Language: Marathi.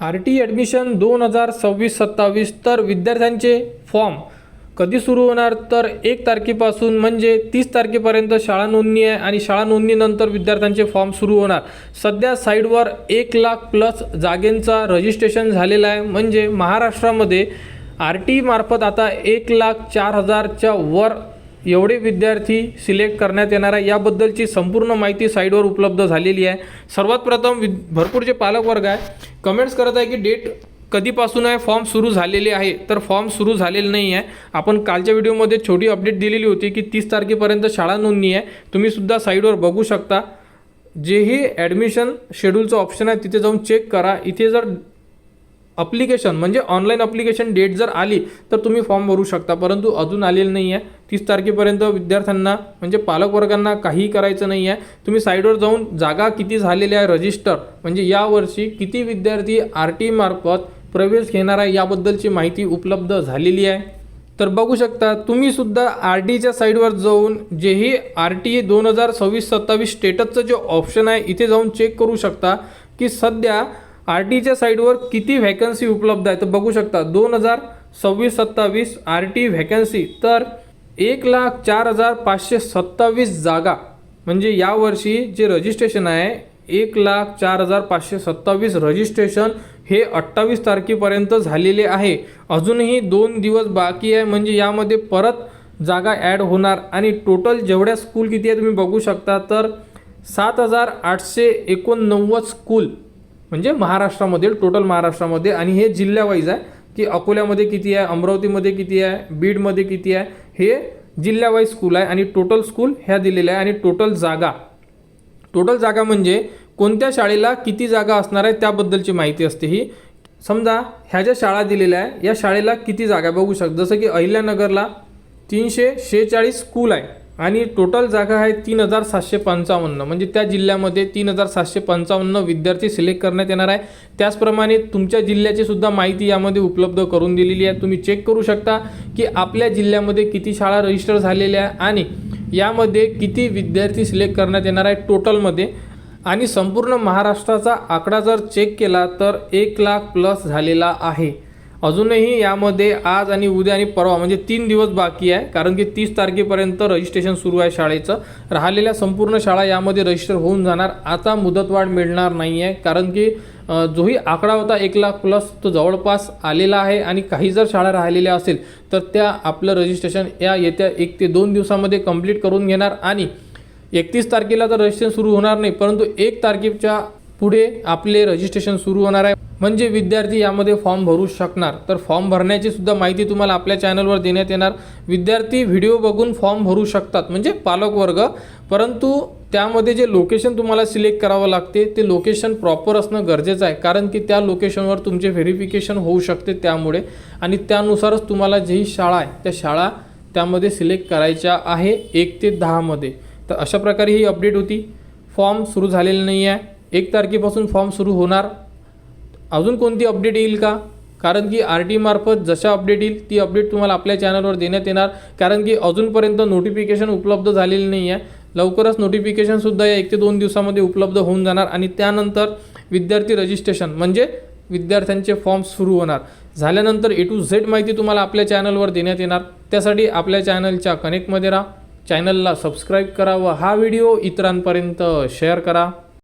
RT ॲडमिशन 2026-27 तर विद्यार्थ्यांचे फॉर्म कधी सुरू होणार तर 1 तारखेपासून म्हणजे 30 तारखेपर्यंत शाळा नोंदणी आहे आणि शाळा नोंदणीनंतर विद्यार्थ्यांचे फॉर्म सुरू होणार। सध्या साईडवर 1 लाख प्लस जागेंचा रजिस्ट्रेशन झालेला आहे। म्हणजे महाराष्ट्रामध्ये RT मार्फत आता 1,04,000च्या वर एवढे विद्यार्थी सिलेक्ट करण्यात येणार आहे। याबद्दलची संपूर्ण माहिती साईडवर उपलब्ध झालेली आहे। सर्वात प्रथम भरपूर जे पालक वर्ग आहे कमेंट्स करत आहे की डेट कधीपासून आहे, फॉर्म सुरू झालेले आहे, तर फॉर्म सुरू झालेले नाही आहे। आपण कालच्या व्हिडिओमध्ये छोटी अपडेट दिलेली होती की 30 तारखेपर्यंत शाळा नोंदणी आहे। तुम्ही सुद्धा साईडवर बघू शकता। जेही ॲडमिशन शेड्यूलचं ऑप्शन आहे तिथे जाऊन चेक करा। इथे जर ॲप्लिकेशन म्हणजे ऑनलाईन ॲप्लिकेशन डेट जर आली तर तुम्ही फॉर्म भरू शकता, परंतु अजून आलेलं नाही आहे। 30 तारखेपर्यंत विद्यार्थ्यांना म्हणजे पालकवर्गांना काहीही करायचं नाही आहे। तुम्ही साईडवर जाऊन जागा किती झालेल्या आहे रजिस्टर म्हणजे यावर्षी किती विद्यार्थी RT मार्फत प्रवेश घेणार आहे याबद्दलची माहिती उपलब्ध झालेली आहे। तर बघू शकता तुम्ही सुद्धा RTच्या साईडवर जाऊन जेही RT 2026-27 स्टेटसचं जे ऑप्शन आहे इथे जाऊन चेक करू शकता की सध्या RTच्या साईडवर किती व्हॅकन्सी उपलब्ध आहे। तर बघू शकता 2026-27 RT व्हॅकन्सी तर 1,04,527 जागा म्हणजे यावर्षी जे रजिस्ट्रेशन आहे 1,04,527 रजिस्ट्रेशन हे 28 तारखेपर्यंत झालेले आहे। अजूनही 2 दिवस बाकी आहे म्हणजे यामध्ये परत जागा ॲड होणार आणि टोटल जेवढ्या स्कूल किती आहे तुम्ही बघू शकता तर 7,889 स्कूल म्हणजे महाराष्ट्रामध्ये टोटल महाराष्ट्रामध्ये आणि हे जिल्ह्यावाईज आहे की अकोल्यामध्ये किती आहे, अमरावतीमध्ये किती आहे, बीडमध्ये किती आहे, हे जिल्ह्यावाईज स्कूल आहे आणि टोटल स्कूल ह्या दिलेल्या आहे। आणि टोटल जागा म्हणजे कोणत्या शाळेला किती जागा असणार आहे त्याबद्दलची माहिती असते ही। समजा ह्या ज्या शाळा दिलेल्या आहे या शाळेला किती जागा बघू शकता, जसं की अहिल्यानगरला 346 स्कूल आहे आणि टोटल जागा आहे 3,755 म्हणजे त्या जिल्ह्यामध्ये 3,755 विद्यार्थी सिलेक्ट करण्यात येणार आहे। त्याचप्रमाणे तुमच्या जिल्ह्याची सुद्धा माहिती यामध्ये उपलब्ध करून दिलेली आहे। तुम्ही चेक करू शकता की आपल्या जिल्ह्यामध्ये किती शाळा रजिस्टर झालेल्या आहे आणि यामध्ये किती विद्यार्थी सिलेक्ट करण्यात येणार आहे टोटलमध्ये। आणि संपूर्ण महाराष्ट्राचा आकडा जर चेक केला तर 1 लाख प्लस झालेला आहे। अजूनही यामध्ये आज आणि उद्या आणि परवा म्हणजे 3 दिवस बाकी आहे, कारण की 30 तारखेपर्यंत रजिस्ट्रेशन सुरू आहे शाळेचं। राहिलेल्या संपूर्ण शाळा यामध्ये रजिस्टर होऊन जाणार। आता मुदतवाढ मिळणार नाही आहे, कारण की जोही आकडा होता 1 लाख प्लस तो जवळपास आलेला आहे आणि काही जर शाळा राहिलेल्या असेल तर त्या आपलं रजिस्ट्रेशन या येत्या 1 ते 2 दिवसामध्ये कंप्लीट करून घेणार आणि 31 तारखेला तर रजिस्ट्रेशन सुरू होणार नाही, परंतु 1 तारखेच्या पुढे आपले रजिस्ट्रेशन सुरू होणार आहे म्हणजे विद्यार्थी यामध्ये फॉर्म भरू शकणार। तर फॉर्म भरण्याची सुद्धा माहिती तुम्हाला आपल्या चॅनलवर देण्यात येणार। विद्यार्थी व्हिडिओ बघून फॉर्म भरू शकतात म्हणजे पालक वर्ग, परंतु त्यामध्ये जे लोकेशन तुम्हाला सिलेक्ट करावं लागते ते लोकेशन प्रॉपर असणं गरजेचं आहे, कारण की त्या लोकेशनवर तुमचे व्हेरिफिकेशन होऊ शकते त्यामुळे आणि त्यानुसारच तुम्हाला जेही शाळा आहे त्या शाळा त्यामध्ये सिलेक्ट करायच्या आहे 1 ते 10 मध्ये। तर अशा प्रकारे ही अपडेट होती। फॉर्म सुरू झालेले नाही आहे, 1 तारखेपासून फॉर्म सुरू होणार। अजून कोणती अपडेट येईल का, कारण की RT मार्फत जशा अपडेट येईल ती अपडेट तुम्हाला आपल्या चॅनलवर देण्यात येणार, कारण की अजूनपर्यंत नोटिफिकेशन उपलब्ध झालेली नाही आहे। लवकरच नोटिफिकेशनसुद्धा या 1 ते 2 दिवसामध्ये उपलब्ध होऊन जाणार आणि त्यानंतर विद्यार्थी रजिस्ट्रेशन म्हणजे विद्यार्थ्यांचे फॉर्म सुरू होणार। झाल्यानंतर A to Z माहिती तुम्हाला आपल्या चॅनलवर देण्यात येणार। त्यासाठी आपल्या चॅनलच्या कनेक्टमध्ये राहा, चॅनलला सबस्क्राईब करा व हा व्हिडिओ इतरांपर्यंत शेअर करा।